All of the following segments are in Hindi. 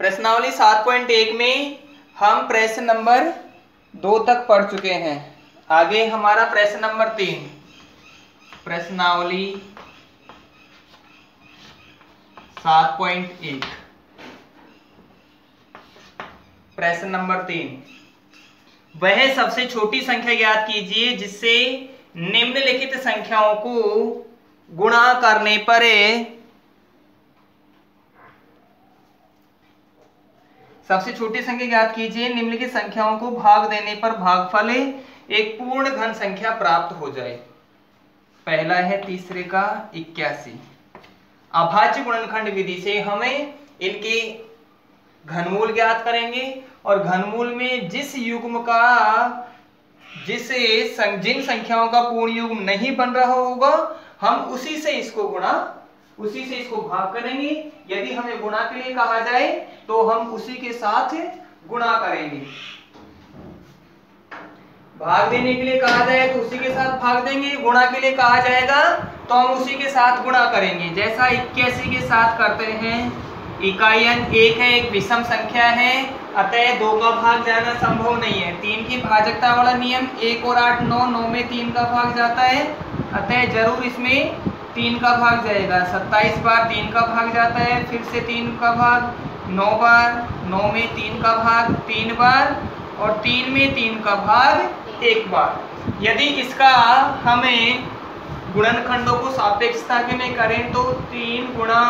प्रश्नावली 7.1 में हम प्रश्न नंबर 2 तक पढ़ चुके हैं। आगे हमारा प्रश्न नंबर 3, प्रश्नावली 7.1 प्रश्न नंबर 3, वह सबसे छोटी संख्या ज्ञात कीजिए जिससे निम्नलिखित संख्याओं को गुणा करने पर सबसे छोटी संख्या ज्ञात कीजिए, निम्नलिखित संख्याओं को भाग देने पर भागफल एक पूर्ण घन संख्या प्राप्त हो जाए। पहला है तीसरे का 81। अभाज्य गुणनखंड विधि से हमें इनके घनमूल ज्ञात करेंगे और घनमूल में जिस युग्म का जिन संख्याओं का पूर्ण युग्म नहीं बन रहा होगा हम उसी से इसको भाग करेंगे। यदि हमें गुणा के लिए कहा जाए तो हम उसी के साथ गुणा करेंगे। भाग देने के लिए कहा जाए तो उसी के साथ भाग देंगे, गुणा के लिए कहा जाएगा तो हम उसी के साथ गुणा करेंगे। जैसा 81 के साथ करते हैं। इकाई अंक 1 है, एक विषम संख्या है, अतः 2 का भाग जाना संभव नहीं है। 3 की भाजकता वाला नियम 1 और 8 9, 9 में 3 का भाग जाता है, अतः जरूर इसमें 3 का भाग जाएगा। 27 बार 3 का भाग जाता है, फिर से 3 का भाग 9 बार, 9 में 3 का भाग 3 बार और 3 में 3 का भाग 1 बार। यदि इसका हमें गुणनखंडों को सापेक्षता के में करें तो 3 गुणा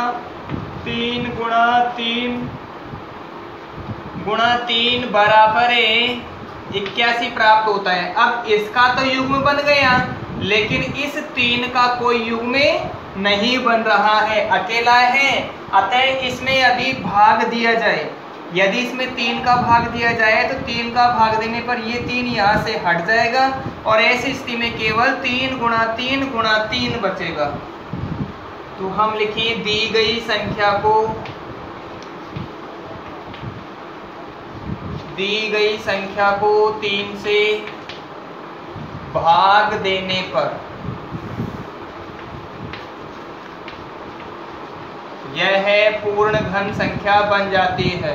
3 बराबर 81 प्राप्त होता है। अब इसका तो युग्म बन गया, लेकिन इस 3 का कोई युग्म नहीं बन रहा है, अकेला है, अतः इसमें अभी भाग दिया जाए। यदि इसमें 3 का भाग दिया जाए तो 3 का भाग देने पर ये 3 यहाँ से हट जाएगा और ऐसी स्थिति में केवल 3 गुणा 3 बचेगा। तो हम लिखें दी गई संख्या को 3 से भाग देने पर यह पूर्ण घन संख्या बन जाती है।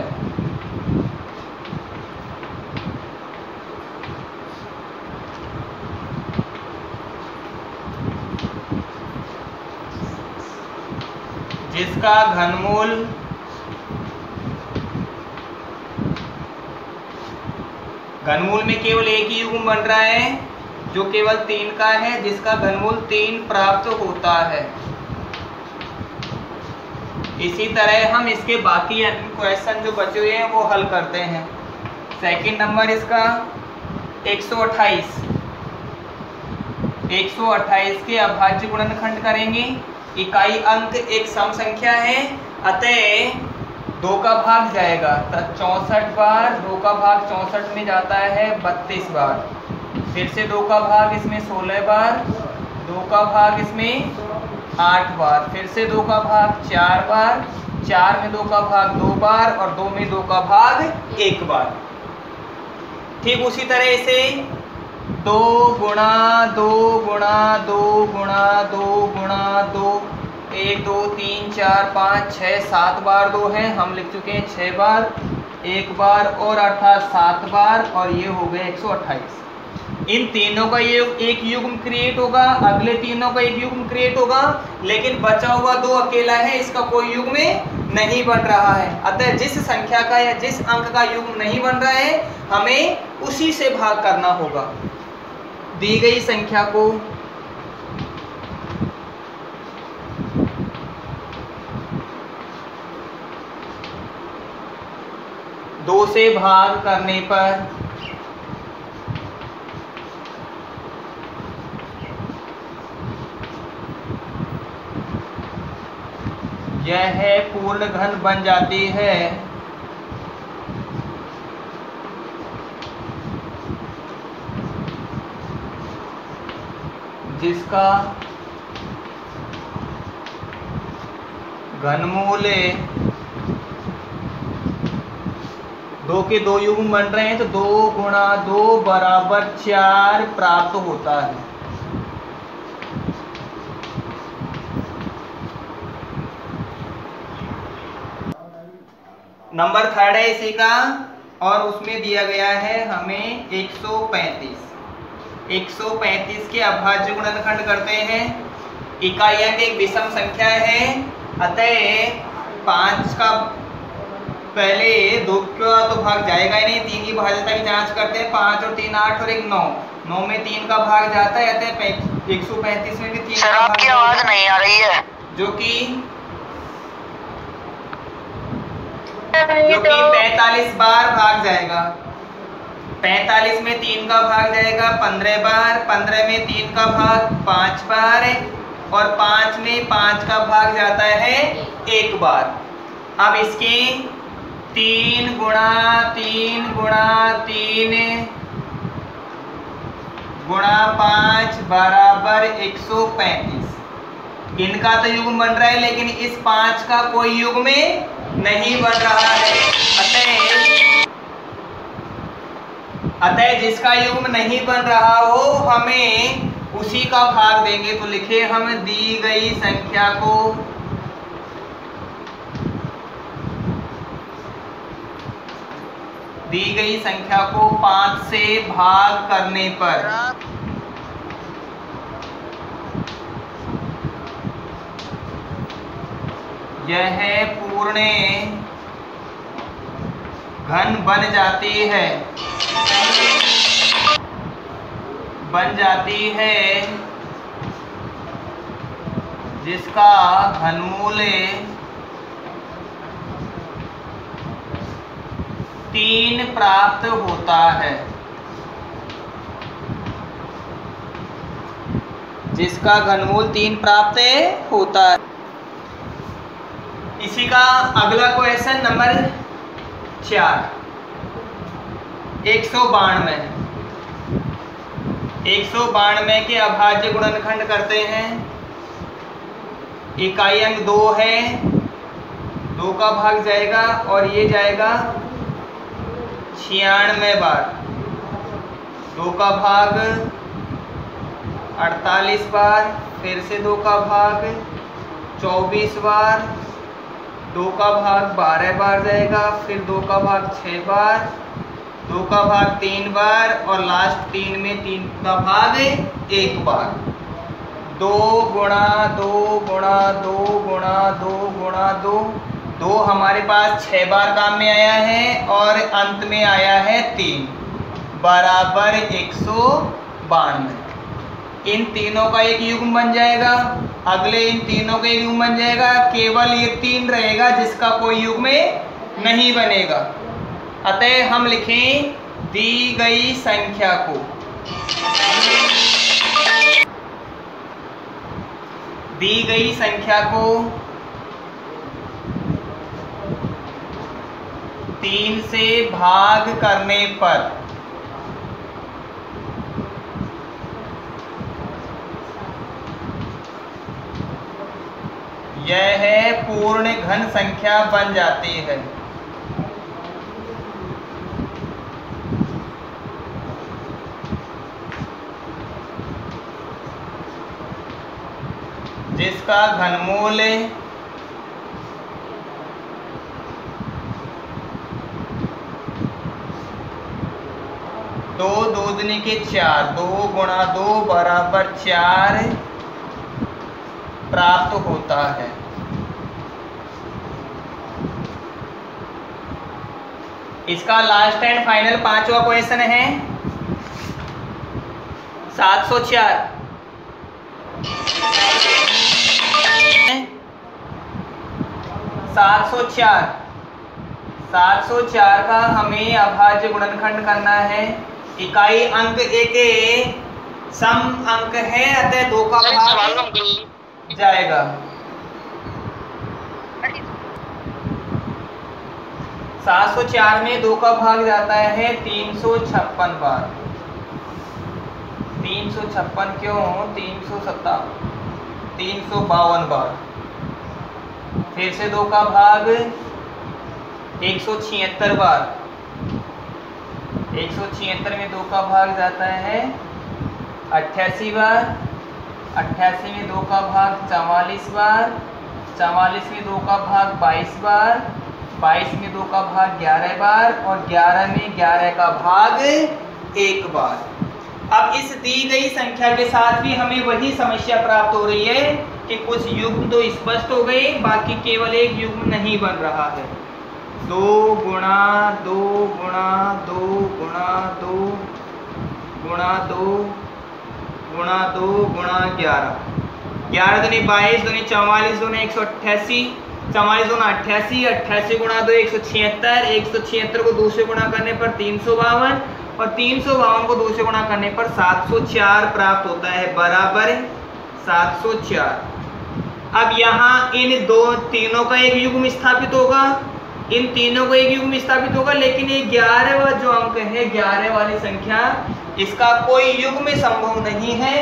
जिसका घनमूल में केवल एक ही युग्म बन रहा है जो केवल 3 का है, जिसका घनमूल 3 प्राप्त होता है। इसी तरह हम इसके बाकी क्वेश्चन जो बचे हुए हैं वो हल करते हैं। सेकंड नंबर इसका 128 के अभाज्य गुणनखंड करेंगे। इकाई अंक एक सम संख्या है, अतः 2 का भाग जाएगा 64 बार, 2 का भाग 64 में जाता है 32 बार, फिर से 2 का भाग इसमें 16 बार, 2 का भाग इसमें 8 बार, फिर से 2 का भाग 4 बार, 4 में 2 का भाग 2 बार और 2 में 2 का भाग 1 बार। ठीक उसी तरह से 2 गुणा 2 गुणा 2 गुणा 2 गुणा 2 1 2 3 4 5 6 7 बार 2 है, हम लिख चुके हैं 6 बार, 1 बार और अर्थात 7 बार, और ये हो गए 128। इन तीनों का ये एक युग्म क्रिएट होगा, अगले तीनों का एक युग्म क्रिएट होगा, लेकिन बचा हुआ 2 अकेला है, इसका कोई युग्म नहीं बन रहा है। अतः जिस संख्या का या जिस अंक का युग्म नहीं बन रहा है हमें उसी से भाग करना होगा। दी गई संख्या को 2 से भाग करने पर यह पूर्ण घन बन जाती है। जिसका घनमूल 2 के 2 युग्म बन रहे हैं तो 2 गुणा 2 बराबर 4 प्राप्त होता है। नंबर थर्ड है इसी का, और उसमें दिया गया है हमें 135। 135 के अभाज्य गुणनखंड करते हैं। इकाई अंक एक विषम संख्या है, अतः 5 का पहले 2 का तो भाग जाएगा ही नहीं, 3 की भाज्यता की जांच करते हैं। 5 और 3 8 और 1 9, 9 में 3 का भाग जाता है, अतः 135 में भी 3 का भाग आपकी आवाज नहीं आ रही है, जो कि 45 बार भाग जाएगा। 45 में 3 का भाग जाएगा 15 बार, 15 में 3 का भाग 5 बार, और 5 में 5 का भाग जाता है 1 बार। अब इसके 3 गुणा 3 गुणा 3 गुणा 5 बराबर 135। इनका तो युग्म बन रहा है, लेकिन इस 5 का कोई युग्म नहीं बन रहा है। अतः जिसका युग्म नहीं बन रहा हो हमें उसी का भाग देंगे। तो लिखे हम दी गई संख्या को 5 से भाग करने पर यह पूर्ण घन बन जाती है, जिसका घनमूल 3 प्राप्त होता है। जिसका घनमूल 3 प्राप्त होता है। इसी का अगला क्वेश्चन नंबर 4, 192। 192 के अभाज्य गुणनखंड करते हैं। इकाई अंक 2 है, 2 का भाग जाएगा और ये जाएगा 96 बार। 2 का भाग 48 बार, फिर से 2 का भाग 24 बार, 2 का भाग 12 बार जाएगा, फिर 2 का भाग 6 बार, 2 का भाग 3 बार, और लास्ट 3 में 3 का भाग 1 बार। 2 गुणा 2 गुणा 2 गुणा 2 गुणा 2, 2 हमारे पास 6 बार काम में आया है, और अंत में आया है 3 बराबर 192। इन तीनों का एक युग्म बन जाएगा। अगले इन तीनों का एक युग्म बन जाएगा, केवल ये 3 रहेगा जिसका कोई युग्म नहीं बनेगा। अतः हम लिखें दी गई संख्या को 3 से भाग करने पर यह पूर्ण घन संख्या बन जाती है। जिसका घनमूल 2 2 दूनी के 4, 2 गुणा 2 बराबर 4 प्राप्त होता है। इसका लास्ट एंड फाइनल 5वां क्वेश्चन है 704। 704 का हमें अभाज्य गुणनखंड करना है। इकाई अंक एक सम अंक है, अतः 2 का भाग जाएगा। 704 में 2 का भाग जाता है 356 बार। 356 क्यों, 352 बार। फिर से 2 का भाग 176 बार। 176 में 2 का भाग जाता है 88 बार। 88 में 2 का भाग 44 बार। 44 में 2 का भाग 22 बार। 22 में 2 का भाग 11 बार और 11 में 11 का भाग 1 बार। अब इस दी गई संख्या के साथ भी हमें वही समस्या प्राप्त हो रही है कि कुछ युग्म तो स्पष्ट हो गए, बाकी केवल एक युग्म नहीं बन रहा है। 2 गुणा 2 गुणा 2 गुणा 2 गुणा 2 गुणा 2 गुणा 11। 11 दूनी 22, दूनी 44, दूनी 188, 44 दूना 88, 88 गुणा 2 176, 176 को 2 से गुणा करने पर 352 और 352 को 2 से गुणा करने पर 704 प्राप्त होता है, बराबर 704। अब यहाँ इन तीनों का एक युग्म स्थापित होगा, इन तीनों का एक युग्म स्थापित होगा, लेकिन ये 11वां जो अंक है, 11 वाली संख्या, इसका कोई युग्म संभव नहीं है।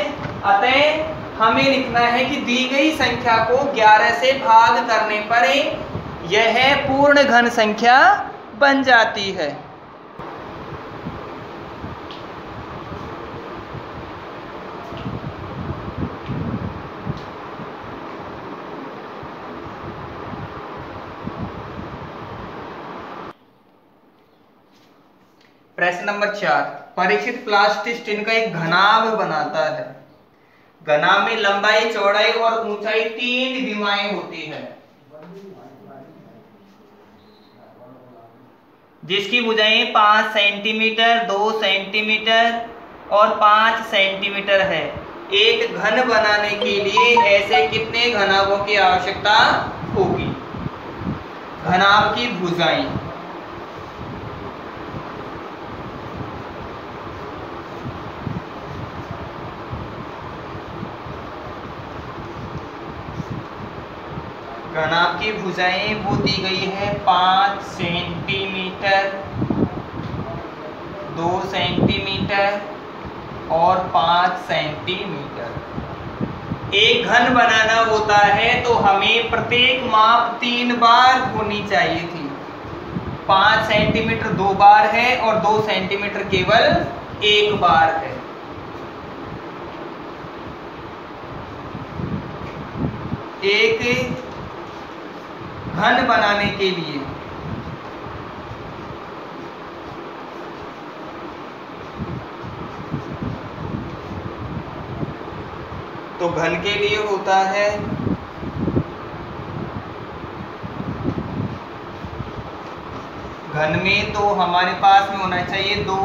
अतः हमें लिखना है कि दी गई संख्या को 11 से भाग करने पर यह पूर्ण घन संख्या बन जाती है। प्रश्न नंबर 4, परीक्षित प्लास्टिस्टीन का एक घनाभ बनाता है। घनाभ में लंबाई, चौड़ाई और ऊंचाई 3 विमाएं होती है, जिसकी भुजाएं 5 सेंटीमीटर, 2 सेंटीमीटर और 5 सेंटीमीटर है। एक घन बनाने के लिए ऐसे कितने घनाभों की आवश्यकता होगी? घनाभ की भुजाएं, घनाभ की भुजाएं वो दी गई है 5 सेंटीमीटर, 2 सेंटीमीटर और 5 सेंटीमीटर। एक घन बनाना होता है तो हमें प्रत्येक माप 3 बार होनी चाहिए थी। 5 सेंटीमीटर 2 बार है और 2 सेंटीमीटर केवल 1 बार है। एक घन बनाने के लिए तो घन के लिए होता है घन में तो हमारे पास में होना चाहिए 2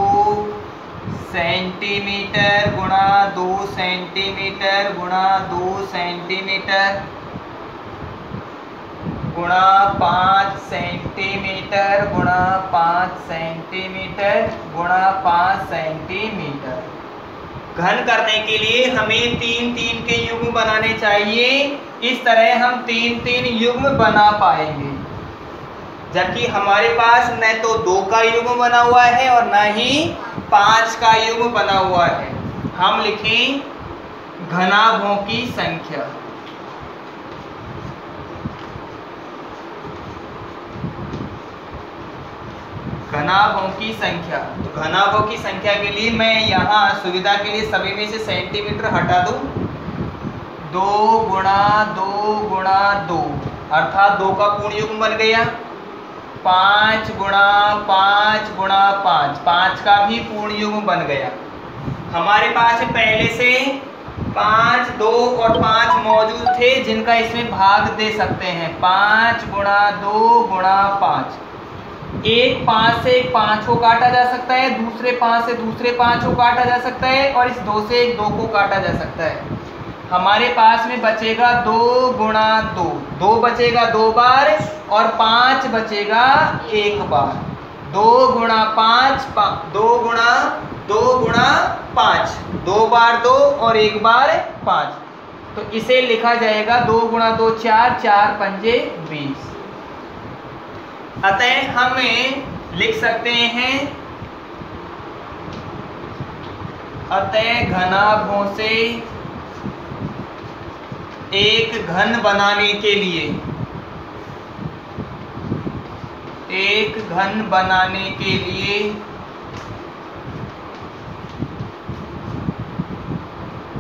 सेंटीमीटर गुणा 2 सेंटीमीटर गुणा 2 सेंटीमीटर गुणा 5 सेंटीमीटर गुणा 5 सेंटीमीटर गुणा 5 सेंटीमीटर। घन करने के लिए हमें 3-3 के युग्म बनाने चाहिए। इस तरह हम 3-3 युग्म बना पाएंगे, जबकि हमारे पास न तो 2 का युग्म बना हुआ है और न ही 5 का युग्म बना हुआ है। हम लिखें घनाभों की संख्या। घनाभों की संख्या, तो घनाभों की संख्या के लिए मैं यहाँ सुविधा के लिए सभी में से सेंटीमीटर हटा दूं। 2 गुणा 2 गुणा 2 अर्थात 2 का पूर्ण युग्म बन गया। 5 गुणा 5 गुणा 5, 5 का भी पूर्ण युग्म बन गया। हमारे पास पहले से 5, 2 और 5 मौजूद थे, जिनका इसमें भाग दे सकते हैं। 5 गुणा 2 गुणा 5, एक 5 से एक 5 को काटा जा सकता है, दूसरे 5 से दूसरे 5 को काटा जा सकता है और इस 2 से एक 2 को काटा जा सकता है। हमारे पास में बचेगा 2 गुणा 2, 2 बचेगा 2 बार और 5 बचेगा 1 बार। 2 गुणा 5, 2 गुणा 2 गुणा 5, 2 बार 2 और 1 बार 5, तो इसे लिखा जाएगा 2 गुणा 2 4, 4 पंजे 20। अतः हम लिख सकते हैं, अतः घनाभों से एक घन बनाने के लिए, एक घन बनाने के लिए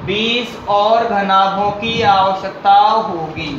20 और घनाभों की आवश्यकता होगी।